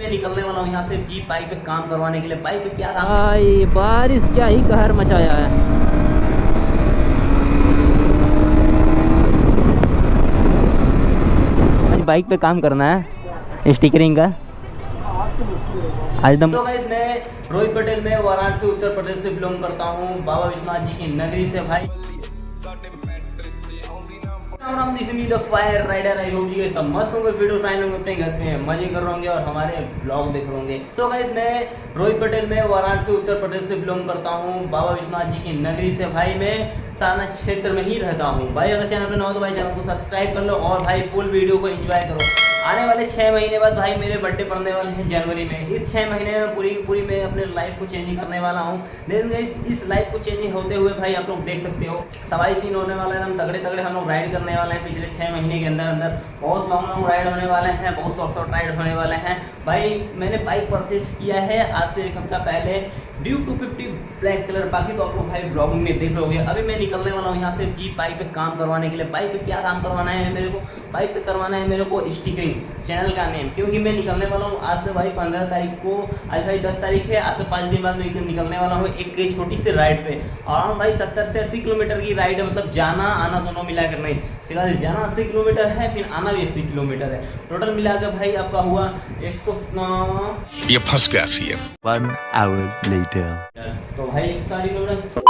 मैं निकलने वाला हूँ यहाँ से जी बाइक पे काम करवाने के लिए। बाइक पे क्या था भाई, बारिश क्या ही कहर मचाया है। आज बाइक पे काम करना है स्टिकरिंग का। आज एकदम तो गाइस, मैं रोहित पटेल, मैं वाराणसी उत्तर प्रदेश से बिलोंग करता हूँ, बाबा विश्वनाथ जी की नगरी से भाई। The fire rider. I hope ये सब मस्त होंगे, वीडियो फाइन होंगे, अपने घर पे मजे कर रहे होंगे और हमारे ब्लॉग देख रहे होंगे। सो गाइस, मैं रोहित पटेल, मैं वाराणसी उत्तर प्रदेश से बिलोंग करता हूँ, बाबा विश्वनाथ जी की नगरी से भाई। मैं सारना क्षेत्र में ही रहता हूँ भाई। अगर चैनल पे नया हो तो भाई चैनल को सब्सक्राइब कर लो और भाई फुल वीडियो को एंजॉय करो। आने वाले 6 महीने बाद भाई मेरे बर्थडे पड़ने वाले हैं जनवरी में। इस 6 महीने में पूरी मैं अपने लाइफ को चेंज करने वाला हूँ। लेकिन इस लाइफ को चेंज होते हुए भाई आप लोग देख सकते हो तबाही सीन होने वाला है। हम तगड़े हम लोग राइड करने वाले हैं पिछले 6 महीने के अंदर बहुत लॉन्ग राइड होने वाले हैं, बहुत शॉर्ट राइड होने वाले हैं भाई। मैंने बाइक परचेस किया है आज से 1 हफ्ता पहले, ड्यू 250 ब्लैक कलर। बाकी तो आप लोग भाई ब्लॉगिंग में देख रहे। अभी मैं निकलने वाला हूँ यहाँ से जी बाइक पे काम करवाने के लिए। बाइक पे क्या काम करवाना है मेरे को? बाइक पे करवाना है मेरे को स्टिकरिंग, चैनल का नेम। क्योंकि मैं निकलने वाला हूँ आज से भाई 15 तारीख को। आज भाई 10 तारीख है, आज से 5 दिन बाद मैं निकलने वाला हूँ एक छोटी सी राइड पे। और भाई 70 से 80 किलोमीटर की राइड है, मतलब जाना आना दोनों मिलाकर नहीं। फिलहाल जाना 80 किलोमीटर है, फिर आना भी 80 किलोमीटर है। टोटल मिलाकर भाई आपका हुआ 100। ये फंस गया सीएम। 1 hour later. तो भाई 160 किलोमीटर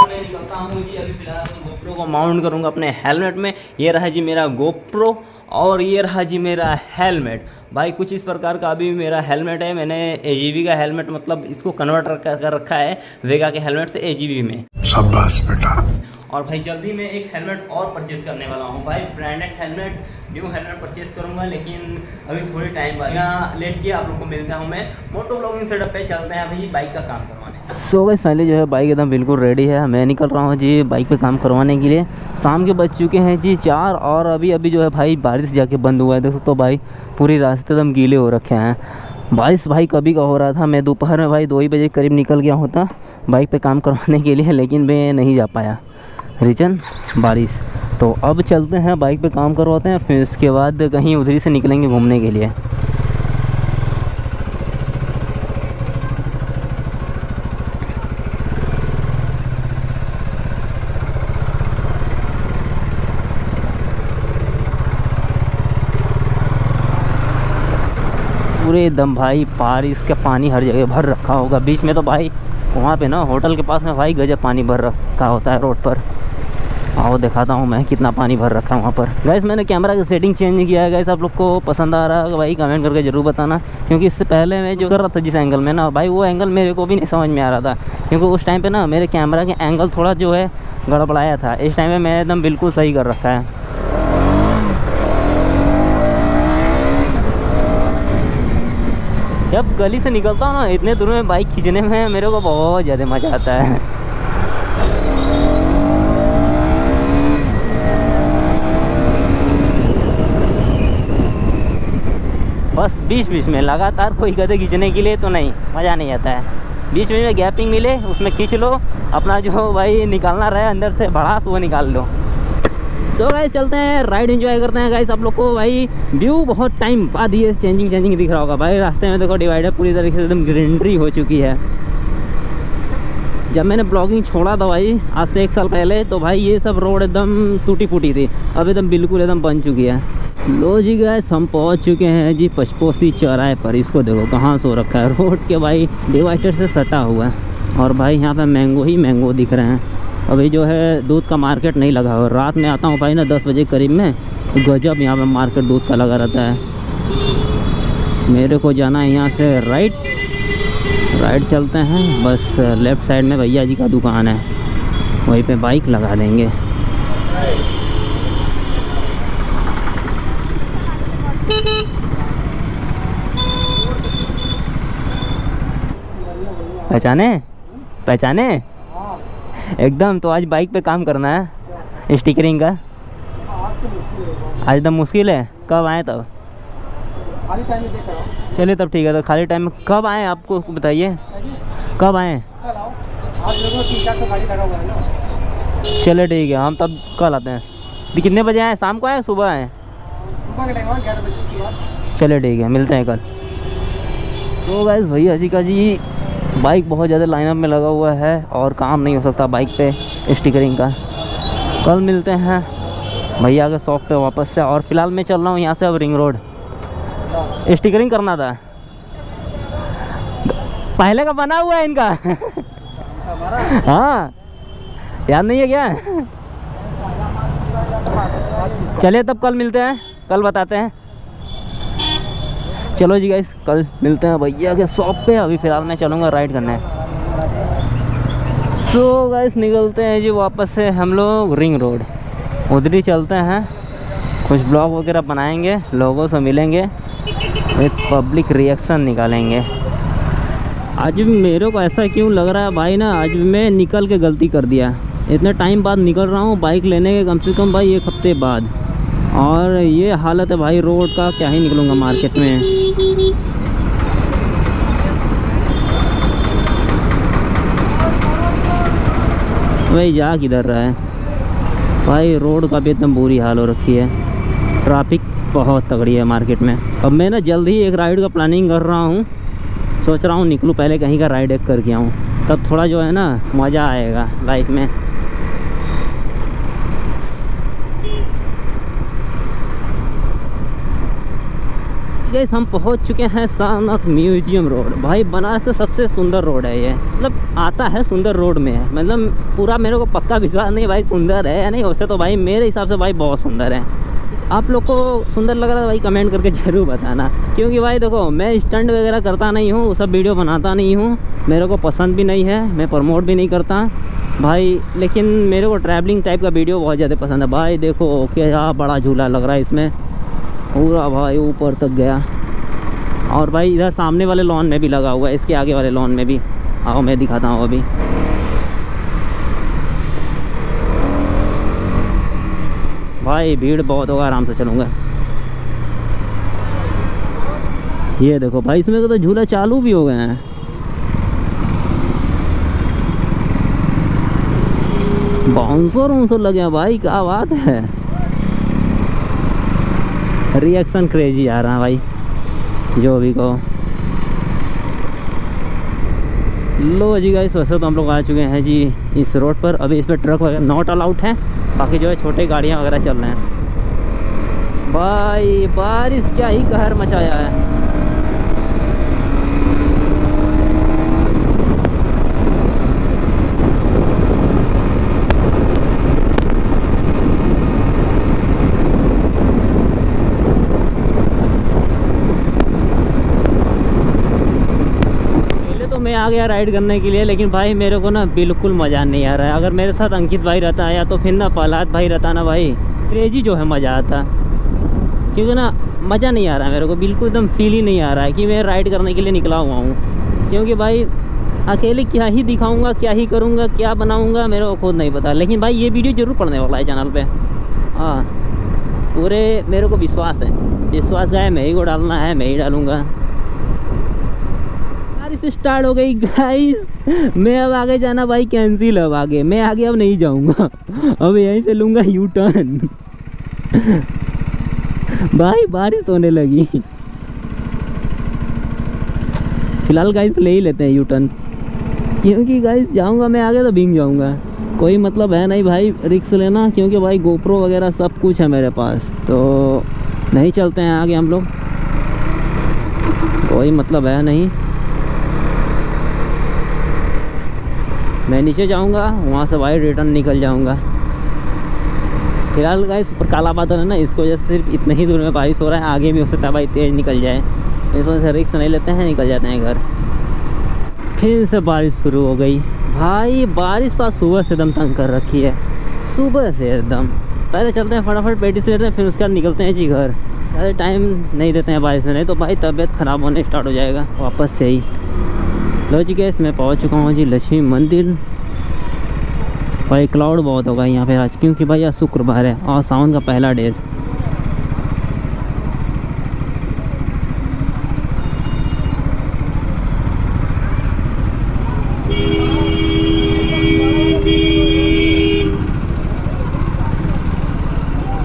मैं निकलता हूँ जी। अभी फिलहाल गोप्रो को माउंट करूँगा अपने हेलमेट में। ये रहा जी मेरा गोप्रो और ये रहा जी मेरा हेलमेट। भाई कुछ इस प्रकार का अभी मेरा हेलमेट है। मैंने AGV का हेलमेट, मतलब इसको कन्वर्ट कर रखा है वेगा के हेलमेट से AGV में। शाबाश बेटा। और भाई जल्दी मैं एक हेलमेट और परचेस करने वाला हूँ भाई, branded helmet, new helmet purchase करूँगा। लेकिन अभी थोड़ी टाइम बाद यहाँ लेट किया आप लोग को मिलता हूँ मैं मोटो ब्लॉगिंग सेटअप पे। चलते हैं भाई बाइक का काम करवाने। सो गाइस, फाइनली जो है बाइक एकदम बिल्कुल रेडी है। मैं निकल रहा हूँ जी बाइक पे काम करवाने के लिए। शाम के बज चुके हैं जी 4 और अभी जो है भाई बारिश जाके बंद हुआ है। देखो तो भाई पूरी रास्ते एकदम गीले हो रखे हैं। बारिश भाई कभी का हो रहा था। मैं दोपहर में भाई 2 ही बजे करीब निकल गया होता बाइक पे काम करवाने के लिए, लेकिन मैं नहीं जा पाया, रीजन बारिश। तो अब चलते हैं बाइक पे काम करवाते हैं, फिर उसके बाद कहीं उधर से निकलेंगे घूमने के लिए। पूरे दम भाई बारिश का पानी हर जगह भर रखा होगा। बीच में तो भाई वहाँ पे ना होटल के पास में भाई गजब पानी भर रखा होता है रोड पर। आओ दिखाता हूँ मैं कितना पानी भर रखा है वहाँ पर। गाइस मैंने कैमरा की सेटिंग चेंज किया है। गाइस आप लोग को पसंद आ रहा है भाई कमेंट करके ज़रूर बताना, क्योंकि इससे पहले मैं जो कर रहा था जिस एंगल में ना भाई, वो एंगल मेरे को भी नहीं समझ में आ रहा था। क्योंकि उस टाइम पे ना मेरे कैमरा के एंगल थोड़ा जो है गड़बड़ाया था। इस टाइम पे मैं एकदम बिल्कुल सही कर रखा है। जब गली से निकलता हूँ ना इतने दूर में बाइक खींचने में मेरे को बहुत ज़्यादा मज़ा आता है। बस बीच में लगातार कोई गधे खींचने के लिए तो नहीं, मज़ा नहीं आता है। बीच में गैपिंग मिले उसमें खींच लो, अपना जो भाई निकालना रहे अंदर से भड़ास वो निकाल लो। सो गाइस चलते हैं राइड एंजॉय करते हैं। गाइस आप लोग को भाई व्यू बहुत टाइम बाद ये चेंजिंग दिख रहा होगा भाई। रास्ते में देखो डिवाइडर पूरी तरीके से एकदम ग्रीनरी हो चुकी है। जब मैंने ब्लॉगिंग छोड़ा था भाई आज से 1 साल पहले, तो भाई ये सब रोड एकदम टूटी फूटी थी, अब एकदम बिल्कुल एकदम बन चुकी है। लो जी गाइस हम पहुंच चुके हैं जी पचपोसी चौराहे पर। इसको देखो कहाँ सो रखा है, रोड के भाई डिवाइडर से सटा हुआ है। और भाई यहाँ पे मैंगो ही मैंगो दिख रहे हैं। अभी जो है दूध का मार्केट नहीं लगा हुआ। रात में आता हूँ भाई ना 10 बजे करीब में, तो गजब यहाँ पे मार्केट दूध का लगा रहता है। मेरे को जाना है यहाँ से राइट चलते हैं। बस लेफ़्ट साइड में भैया जी का दुकान है, वहीं पे बाइक लगा देंगे। पहचाने एकदम। तो आज बाइक पे काम करना है स्टिकरिंग का। आज एकदम मुश्किल है। कब आए तब? चलिए तब ठीक है। तो खाली टाइम में कब आए आपको बताइए, कब आए? चलिए ठीक है, हम तब कल आते हैं। तो कितने बजे आए? शाम को आए सुबह आए? चलिए ठीक है, मिलते हैं कल। तो गाइस भैया जी का जी बाइक बहुत ज़्यादा लाइनअप में लगा हुआ है और काम नहीं हो सकता बाइक पे स्टिकरिंग का। कल मिलते हैं भैया के शॉप पे वापस से। और फिलहाल मैं चल रहा हूँ यहाँ से अब रिंग रोड, स्टिकरिंग करना था। पहले का बना हुआ है इनका हाँ, याद नहीं है क्या? चलिए तब कल मिलते हैं, कल बताते हैं। चलो जी गाइस, कल मिलते हैं भैया के शॉप पे। अभी फ़िलहाल मैं चलूँगा राइड करने। सो गाइस निकलते हैं जी वापस से हम लोग रिंग रोड, उधर ही चलते हैं। कुछ ब्लॉग वगैरह बनाएंगे, लोगों से मिलेंगे, एक पब्लिक रिएक्शन निकालेंगे। आज भी मेरे को ऐसा क्यों लग रहा है भाई ना, आज भी मैं निकल के गलती कर दिया। इतने टाइम बाद निकल रहा हूँ बाइक लेने के, कम से कम भाई 1 हफ्ते बाद, और ये हालत है भाई रोड का। क्या ही निकलूँगा मार्केट में। भाई जा किधर रहा है भाई, रोड का भी एकदम बुरी हाल हो रखी है। ट्रैफिक बहुत तगड़ी है मार्केट में। अब मैं ना जल्द ही एक राइड का प्लानिंग कर रहा हूँ, सोच रहा हूँ निकलूँ पहले कहीं का राइड एक करके आऊँ, तब थोड़ा जो है ना मज़ा आएगा लाइफ में। गाइस हम पहुंच चुके हैं सारनाथ म्यूजियम रोड। भाई बनारस से सबसे सुंदर रोड है ये, मतलब आता है सुंदर रोड में है। मतलब पूरा मेरे को पक्का विश्वास नहीं भाई सुंदर है या नहीं, वैसे तो भाई मेरे हिसाब से भाई बहुत सुंदर है। आप लोग को सुंदर लग रहा है भाई कमेंट करके ज़रूर बताना, क्योंकि भाई देखो मैं स्टंट वगैरह करता नहीं हूँ, सब वीडियो बनाता नहीं हूँ, मेरे को पसंद भी नहीं है, मैं प्रमोट भी नहीं करता भाई। लेकिन मेरे को ट्रैवलिंग टाइप का वीडियो बहुत ज़्यादा पसंद है भाई। देखो क्या बड़ा झूला लग रहा है इसमें, पूरा भाई ऊपर तक गया। और भाई इधर सामने वाले लॉन में भी लगा हुआ है, इसके आगे वाले लॉन में भी। आओ मैं दिखाता हूँ अभी। भाई भीड़ बहुत होगा, आराम से चलूँगा। ये देखो भाई इसमें तो झूला चालू भी हो गए हैं। बाउंसर लगे हैं भाई, क्या बात है। रिएक्शन क्रेजी आ रहा है भाई जो भी कहो। लो जी गाइस, वैसे तो हम लोग आ चुके हैं जी इस रोड पर। अभी इस पर ट्रक वगैरह नॉट अलाउड है, बाकी जो है छोटे गाड़ियाँ वगैरह चल रहे हैं। भाई बारिश क्या ही कहर मचाया है। मैं आ गया राइड करने के लिए, लेकिन भाई मेरे को ना बिल्कुल मज़ा नहीं आ रहा है। अगर मेरे साथ अंकित भाई रहता है या तो फिर ना प्रहलाद भाई रहता ना भाई, क्रेजी जो है मज़ा आता। क्योंकि ना मज़ा नहीं आ रहा है मेरे को, बिल्कुल एकदम फील ही नहीं आ रहा है कि मैं राइड करने के लिए निकला हुआ हूँ। क्योंकि भाई अकेले क्या ही दिखाऊँगा, क्या ही करूँगा, क्या बनाऊँगा मेरे को खुद नहीं पता। लेकिन भाई ये वीडियो ज़रूर पड़ने वाला है चैनल पर। हाँ पूरे मेरे को विश्वास है, विश्वास का है, मैं ही को डालना है, मैं ही डालूँगा। स्टार्ट हो गई गाइस, मैं अब आगे जाना भाई कैंसिल। अब आगे मैं आगे अब नहीं जाऊंगा, अब यहीं से लूंगा यू टर्न। भाई बारिश होने लगी। फिलहाल गाइस ले ही लेते हैं यू टर्न, क्योंकि गाइस जाऊंगा मैं आगे तो भीग जाऊंगा। कोई मतलब है नहीं भाई रिस्क लेना, क्योंकि भाई गोप्रो वगैरह सब कुछ है मेरे पास, तो नहीं चलते हैं आगे हम लोग, कोई मतलब है नहीं। मैं नीचे जाऊंगा, वहाँ से भाई रिटर्न निकल जाऊंगा। फिलहाल गाइस ऊपर काला बादल है ना, इसको वजह से सिर्फ इतने ही दूर में बारिश हो रहा है। आगे भी हो सकता है भाई तेज़ निकल जाए, इस वजह से रिस्क नहीं लेते हैं, निकल जाते हैं घर। फिर से बारिश शुरू हो गई। भाई बारिश तो सुबह से एकदम तंग कर रखी है, सुबह से एकदम। पहले चलते हैं फटाफट पेटिस लेते हैं, फिर उसके बाद निकलते हैं जी घर। ज़्यादा टाइम नहीं देते हैं बारिश में, नहीं तो भाई तबीयत ख़राब होने स्टार्ट हो जाएगा वापस से ही। लो जी गैस मैं पहुंच चुका हूँ जी लक्ष्मी मंदिर। भाई क्लाउड बहुत होगा यहाँ पे आज, क्योंकि भाई आज शुक्रवार है और सावन का पहला डेज।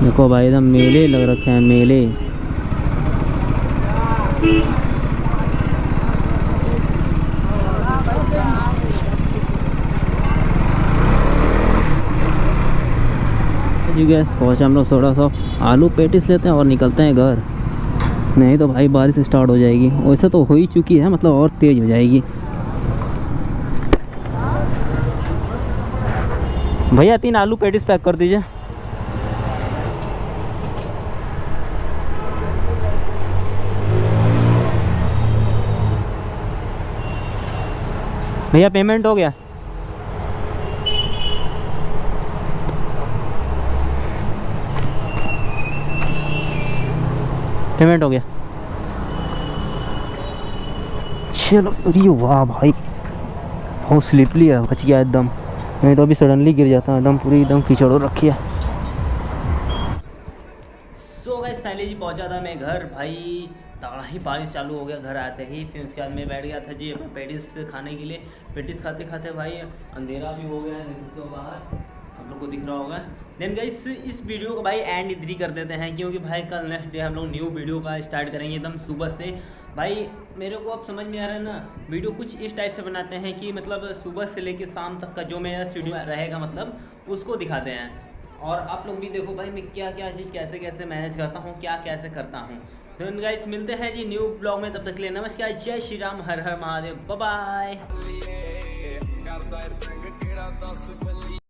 देखो भाई एकदम मेले लग रखे हैं, मेले। चुके हैं, पहुँचे हम लोग। थोड़ा सा आलू पेटिस लेते हैं और निकलते हैं घर, नहीं तो भाई बारिश स्टार्ट हो जाएगी। वैसे तो हो ही चुकी है, मतलब और तेज़ हो जाएगी। भैया 3 आलू पेटिस पैक कर दीजिए। भैया पेमेंट हो गया? पेमेंट हो गया। चलो, अरे वाह भाई, बहुत स्लिपली है, बच गया एकदम, नहीं तो अभी सडनली गिर जाता, एकदम पूरी एकदम कीचड़ हो रखी है। सो गाइस फाइनली जी पहुंचा था मैं घर, भाई तगड़ा ही बारिश चालू हो गया घर आते ही। फिर उसके बाद मैं बैठ गया था जी अपना पेटिस खाने के लिए। पेटिस खाते खाते भाई अंधेरा भी हो गया है, तो बाहर आप लोग को दिख रहा होगा। देन गाइस इस वीडियो को भाई एंड इधर ही कर देते हैं, क्योंकि भाई कल नेक्स्ट डे हम लोग न्यू वीडियो का स्टार्ट करेंगे एकदम सुबह से। भाई मेरे को अब समझ में आ रहा है ना, वीडियो कुछ इस टाइप से बनाते हैं कि मतलब सुबह से लेकर शाम तक का जो मेरा शेड्यूल रहेगा मतलब उसको दिखाते हैं। और आप लोग भी देखो भाई मैं क्या क्या चीज़ कैसे कैसे मैनेज करता हूँ, क्या कैसे करता हूँ। तो गाइस मिलते हैं जी न्यू ब्लॉग में, तब तक के लिए नमस्कार, जय श्री राम, हर हर महादेव, बाय बाय।